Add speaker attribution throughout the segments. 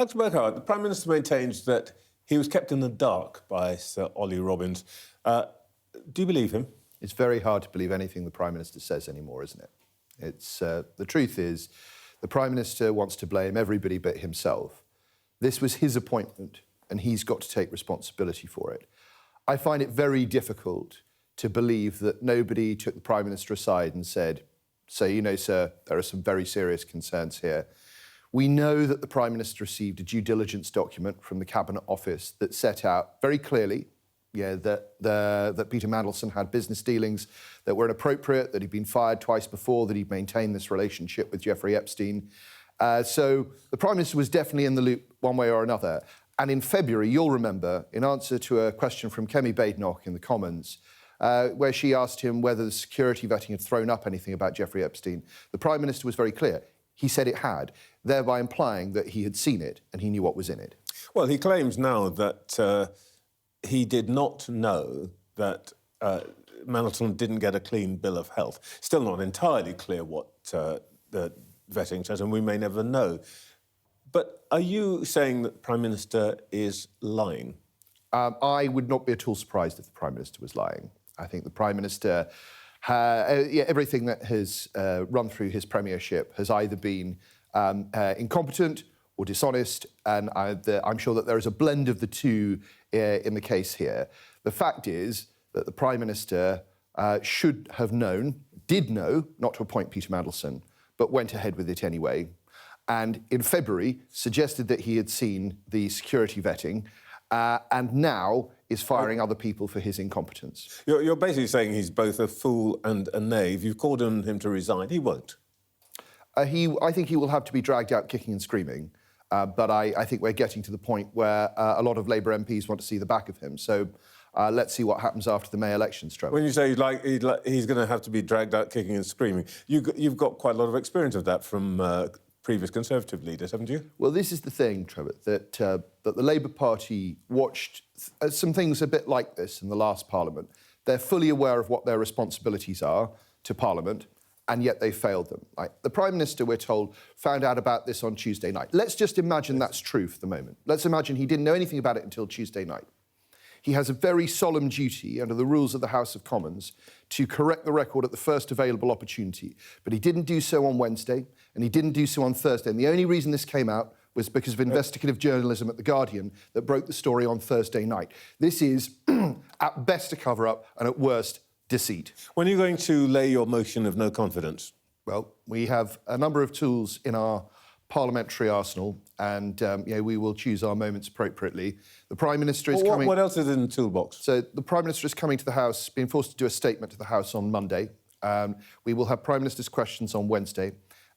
Speaker 1: Dr. Burghart, the Prime Minister maintains that he was kept in the dark by Sir Ollie Robbins. Do you believe him?
Speaker 2: It's very hard to believe anything the Prime Minister says anymore, isn't it? The truth is, the Prime Minister wants to blame everybody but himself. This was his appointment, and he's got to take responsibility for it. I find it very difficult to believe that nobody took the Prime Minister aside and said, "So, you know, sir, there are some very serious concerns here." We know that the Prime Minister received a due diligence document from the Cabinet Office that set out very clearly that Peter Mandelson had business dealings that were inappropriate, that he'd been fired twice before, that he'd maintained this relationship with Jeffrey Epstein. So the Prime Minister was definitely in the loop one way or another. And in February, you'll remember, in answer to a question from Kemi Badenoch in the Commons, where she asked him whether the security vetting had thrown up anything about Jeffrey Epstein, the Prime Minister was very clear. He said it had, thereby implying that he had seen it and he knew what was in it.
Speaker 1: Well, he claims now that he did not know that Mandelson didn't get a clean bill of health. Still not entirely clear what the vetting says, and we may never know. But are you saying that the Prime Minister is lying?
Speaker 2: I would not be at all surprised if the Prime Minister was lying. I think the Prime Minister, everything that has run through his premiership has either been incompetent or dishonest, and I'm sure that there is a blend of the two in the case here. The fact is that the Prime Minister should have known, did know, not to appoint Peter Mandelson, but went ahead with it anyway, and in February suggested that he had seen the security vetting, and now is firing other people for his incompetence.
Speaker 1: You're basically saying he's both a fool and a knave. You've called on him to resign. He won't.
Speaker 2: I think he will have to be dragged out kicking and screaming, but I think we're getting to the point where a lot of Labour MPs want to see the back of him. So let's see what happens after the May elections, Trevor.
Speaker 1: When you say he's going to have to be dragged out kicking and screaming, you've got quite a lot of experience of that from previous Conservative leaders, haven't you?
Speaker 2: Well, this is the thing, Trevor, that the Labour Party watched some things a bit like this in the last Parliament. They're fully aware of what their responsibilities are to Parliament, and yet they failed them. Like, the Prime Minister, we're told, found out about this on Tuesday night. Let's just imagine that's true for the moment. Let's imagine he didn't know anything about it until Tuesday night. He has a very solemn duty under the rules of the House of Commons to correct the record at the first available opportunity. But he didn't do so on Wednesday, and he didn't do so on Thursday. And the only reason this came out was because of investigative journalism at The Guardian that broke the story on Thursday night. This is, at best, a cover-up, and at worst, deceit.
Speaker 1: When are you going to lay your motion of no confidence?
Speaker 2: Well, we have a number of tools in our parliamentary arsenal, and we will choose our moments appropriately. The Prime Minister is coming...
Speaker 1: What else is in the toolbox?
Speaker 2: So the Prime Minister is coming to the House, being forced to do a statement to the House on Monday. We will have Prime Minister's questions on Wednesday,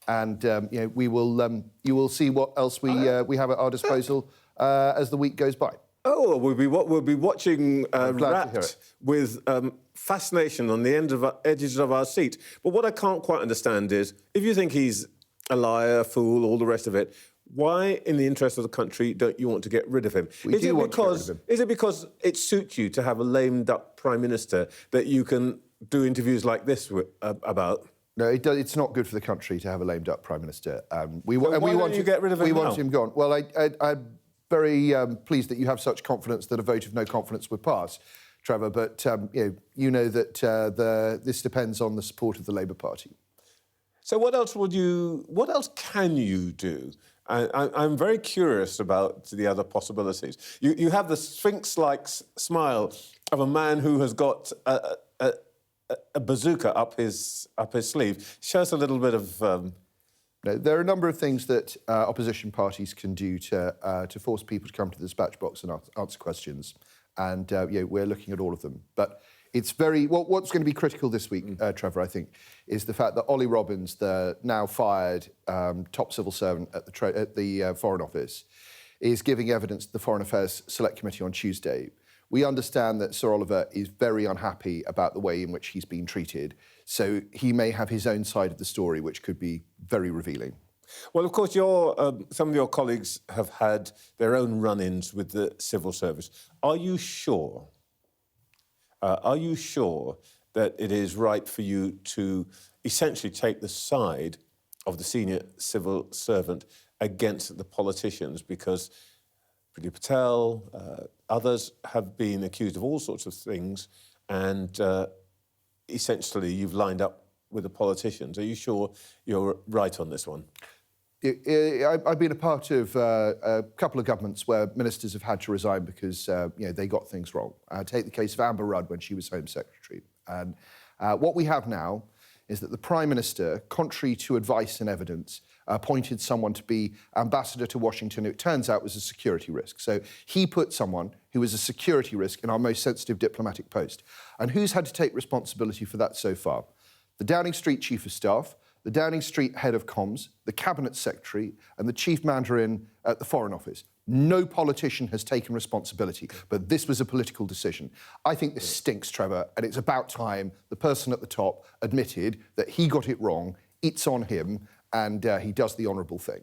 Speaker 2: and you will see what else we have at our disposal as the week goes by.
Speaker 1: Oh, we'll be watching wrapped with fascination on the edges of our seat. But what I can't quite understand is, if you think he's a liar, a fool, all the rest of it, why, in the interest of the country, don't you want to get rid of him? Is it because it suits you to have a lame duck Prime Minister that you can do interviews like this about?
Speaker 2: No, it's not good for the country to have a lame duck Prime Minister.
Speaker 1: Why don't you get rid of him now?
Speaker 2: We want him gone. Well, I'm very pleased that you have such confidence that a vote of no confidence would pass, Trevor, but you know that this depends on the support of the Labour Party.
Speaker 1: So what else can you do? I'm very curious about the other possibilities. You have the sphinx-like smile of a man who has got a bazooka up his sleeve. Show us a little bit of...
Speaker 2: No, there are a number of things that opposition parties can do to force people to come to the dispatch box and answer questions, and we're looking at all of them. But it's what's going to be critical this week, Trevor, I think, is the fact that Ollie Robbins, the now fired top civil servant at the Foreign Office, is giving evidence to the Foreign Affairs Select Committee on Tuesday. We understand that Sir Oliver is very unhappy about the way in which he's been treated, so he may have his own side of the story, which could be very revealing.
Speaker 1: Well, of course, some of your colleagues have had their own run-ins with the civil service. Are you sure that it is right for you to essentially take the side of the senior civil servant against the politicians, because Priti Patel, others have been accused of all sorts of things, and essentially you've lined up with the politicians. Are you sure you're right on this one?
Speaker 2: I've been a part of a couple of governments where ministers have had to resign because they got things wrong. Take the case of Amber Rudd when she was Home Secretary. And what we have now is that the Prime Minister, contrary to advice and evidence, appointed someone to be ambassador to Washington who it turns out was a security risk. So he put someone who was a security risk in our most sensitive diplomatic post. And who's had to take responsibility for that so far? The Downing Street Chief of Staff, the Downing Street Head of Comms, the Cabinet Secretary, and the Chief Mandarin at the Foreign Office. No politician has taken responsibility, but this was a political decision. I think this stinks, Trevor, and it's about time the person at the top admitted that he got it wrong, it's on him, and he does the honourable thing.